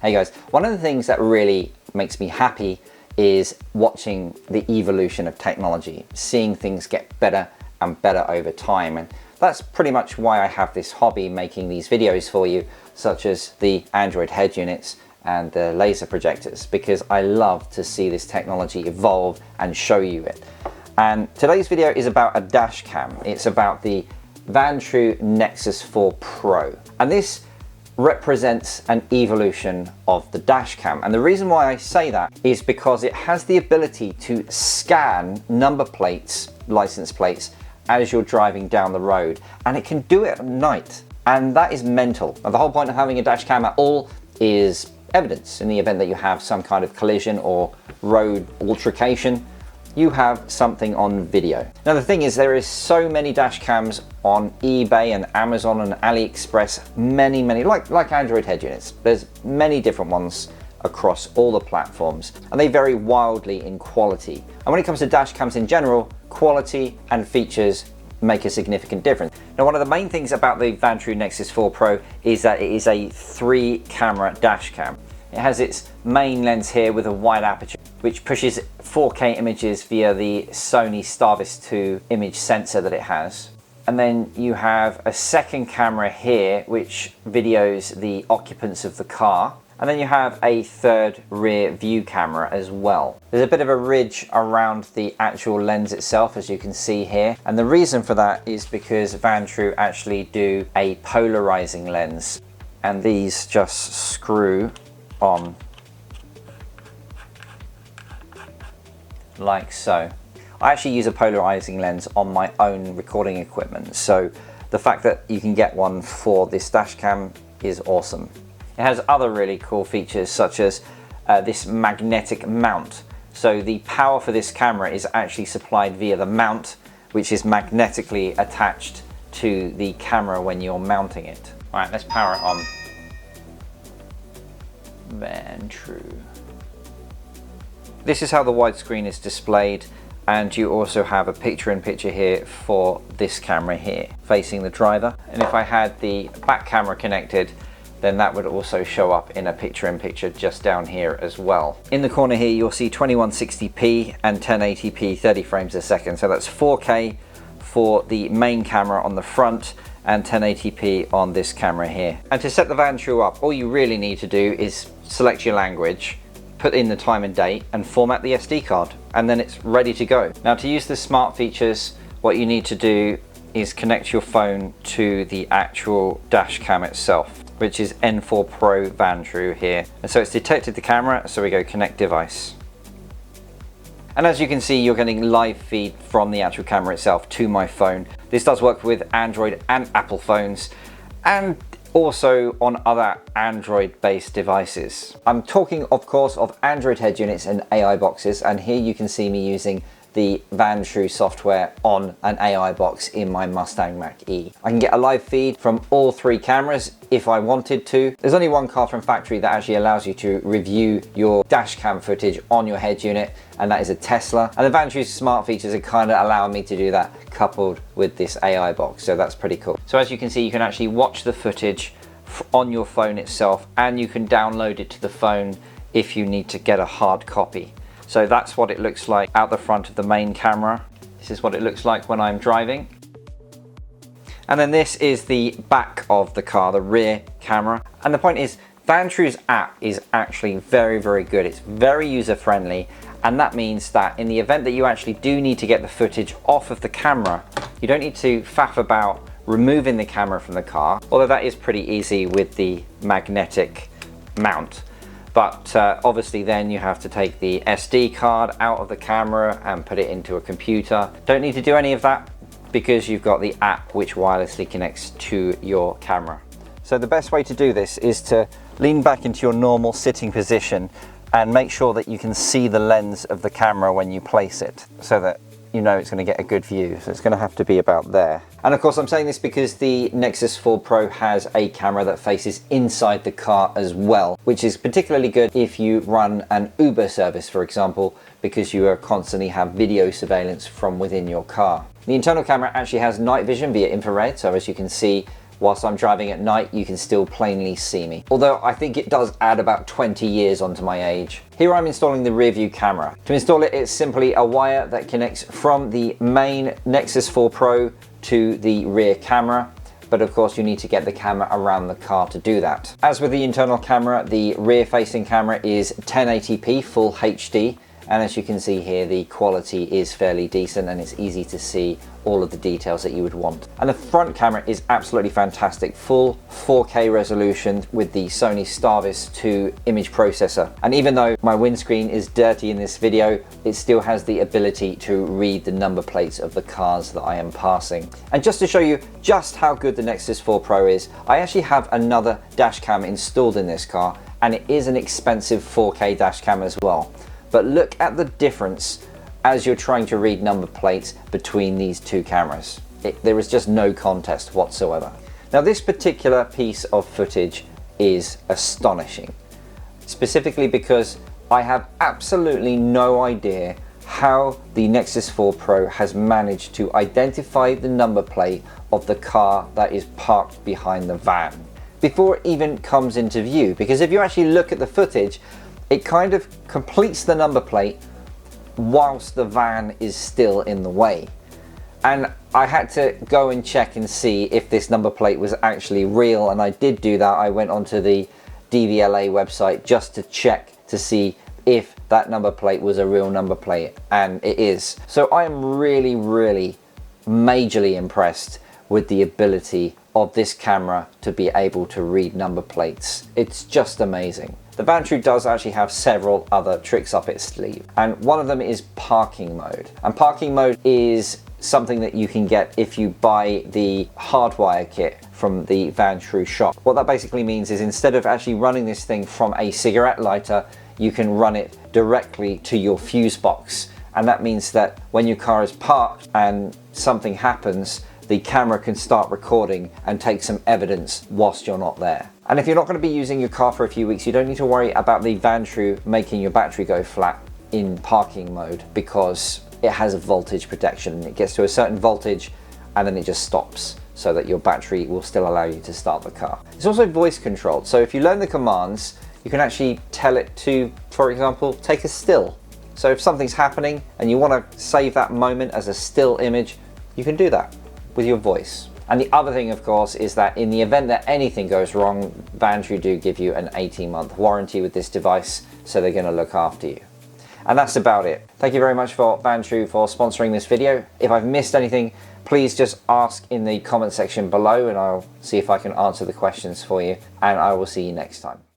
Hey guys, one of the things that really makes me happy is watching the evolution of technology, seeing things get better and better over time. And that's pretty much why I have this hobby, making these videos for you, such as the Android head units and the laser projectors, because I love to see this technology evolve and show you it. And today's video is about a dash cam. It's about the Vantrue Nexus 4 Pro. And this represents an evolution of the dash cam. And the reason why I say that is because it has the ability to scan number plates, license plates, as you're driving down the road. And it can do it at night. And that is mental. And the whole point of having a dash cam at all is evidence. In the event that you have some kind of collision or road altercation, you have something on video. Now the thing is, there is so many dash cams on eBay and Amazon and AliExpress, many, like Android head units. There's many different ones across all the platforms, and they vary wildly in quality. And when it comes to dash cams in general, quality and features make a significant difference. Now, one of the main things about the Vantrue Nexus 4 Pro is that it is a 3-camera dash cam. It has its main lens here with a wide aperture, which pushes 4K images via the Sony Starvis 2 image sensor that it has. And then you have a second camera here, which videos the occupants of the car. And then you have a third rear view camera as well. There's a bit of a ridge around the actual lens itself, as you can see here. And the reason for that is because Vantrue actually do a polarizing lens. And these just screw on like so. I actually use a polarizing lens on my own recording equipment, so the fact that you can get one for this dash cam is awesome. It has other really cool features, such as this magnetic mount. So the power for this camera is actually supplied via the mount, which is magnetically attached to the camera when you're mounting it. All right, let's power it on. Vantrue. This is how the widescreen is displayed, and you also have a picture-in-picture here for this camera here, facing the driver. And if I had the back camera connected, then that would also show up in a picture-in-picture just down here as well. In the corner here, you'll see 2160p and 1080p 30 frames a second. So that's 4K for the main camera on the front and 1080p on this camera here. And to set the Vantrue up, all you really need to do is select your language, put in the time and date, and format the SD card, and then it's ready to go. Now, to use the smart features, what you need to do is connect your phone to the actual dash cam itself, which is N4 Pro Vantrue here. And so it's detected the camera, so we go connect device. And as you can see, you're getting live feed from the actual camera itself to my phone. This does work with Android and Apple phones, and also on other Android-based devices. I'm talking, of course, of Android head units and AI boxes, and here you can see me using the Vantrue software on an AI box in my Mustang Mach-E. I can get a live feed from all 3 cameras if I wanted to. There's only one car from factory that actually allows you to review your dash cam footage on your head unit, and that is a Tesla. And the Vantrue's smart features are kind of allowing me to do that, coupled with this AI box, so that's pretty cool. So as you can see, you can actually watch the footage on your phone itself, and you can download it to the phone if you need to get a hard copy. So that's what it looks like out the front of the main camera. This is what it looks like when I'm driving. And then this is the back of the car, the rear camera. And the point is, Vantrue's app is actually very, very good. It's very user-friendly. And that means that in the event that you actually do need to get the footage off of the camera, you don't need to faff about removing the camera from the car, although that is pretty easy with the magnetic mount. But obviously then you have to take the SD card out of the camera and put it into a computer. Don't need to do any of that because you've got the app which wirelessly connects to your camera. So the best way to do this is to lean back into your normal sitting position and make sure that you can see the lens of the camera when you place it, so that you know it's going to get a good view. So it's going to have to be about there. And of course I'm saying this because the Nexus 4 Pro has a camera that faces inside the car as well, which is particularly good if you run an Uber service, for example, because you are constantly have video surveillance from within your car. The internal camera actually has night vision via infrared, so as you can see, whilst I'm driving at night, you can still plainly see me. Although I think it does add about 20 years onto my age. Here I'm installing the rear view camera. To install it, it's simply a wire that connects from the main Nexus 4 Pro to the rear camera. But of course you need to get the camera around the car to do that. As with the internal camera, the rear facing camera is 1080p full HD, and as you can see here, the quality is fairly decent and it's easy to see all of the details that you would want. And the front camera is absolutely fantastic, full 4K resolution with the Sony Starvis 2 image processor. And even though my windscreen is dirty in this video, it still has the ability to read the number plates of the cars that I am passing. And just to show you just how good the Nexus 4 Pro is, I actually have another dash cam installed in this car, and it is an expensive 4K dash cam as well. But look at the difference as you're trying to read number plates between these two cameras. There is just no contest whatsoever. Now this particular piece of footage is astonishing, specifically because I have absolutely no idea how the Nexus 4 Pro has managed to identify the number plate of the car that is parked behind the van before it even comes into view. Because if you actually look at the footage, it kind of completes the number plate whilst the van is still in the way. And I had to go and check and see if this number plate was actually real, and I did do that. I went onto the DVLA website just to check to see if that number plate was a real number plate, and it is. So I am really, really majorly impressed with the ability of this camera to be able to read number plates. It's just amazing. The Vantrue does actually have several other tricks up its sleeve, and one of them is parking mode. And parking mode is something that you can get if you buy the hardwire kit from the Vantrue shop. What that basically means is instead of actually running this thing from a cigarette lighter, you can run it directly to your fuse box. And that means that when your car is parked and something happens, the camera can start recording and take some evidence whilst you're not there. And if you're not going to be using your car for a few weeks, you don't need to worry about the Vantrue making your battery go flat in parking mode, because it has a voltage protection. It gets to a certain voltage and then it just stops, so that your battery will still allow you to start the car. It's also voice controlled, so if you learn the commands, you can actually tell it to, for example, take a still. So if something's happening and you want to save that moment as a still image, you can do that with your voice. And the other thing, of course, is that in the event that anything goes wrong, Vantrue do give you an 18-month warranty with this device, so they're going to look after you. And that's about it. Thank you very much for Vantrue for sponsoring this video. If I've missed anything, please just ask in the comment section below and I'll see if I can answer the questions for you, and I will see you next time.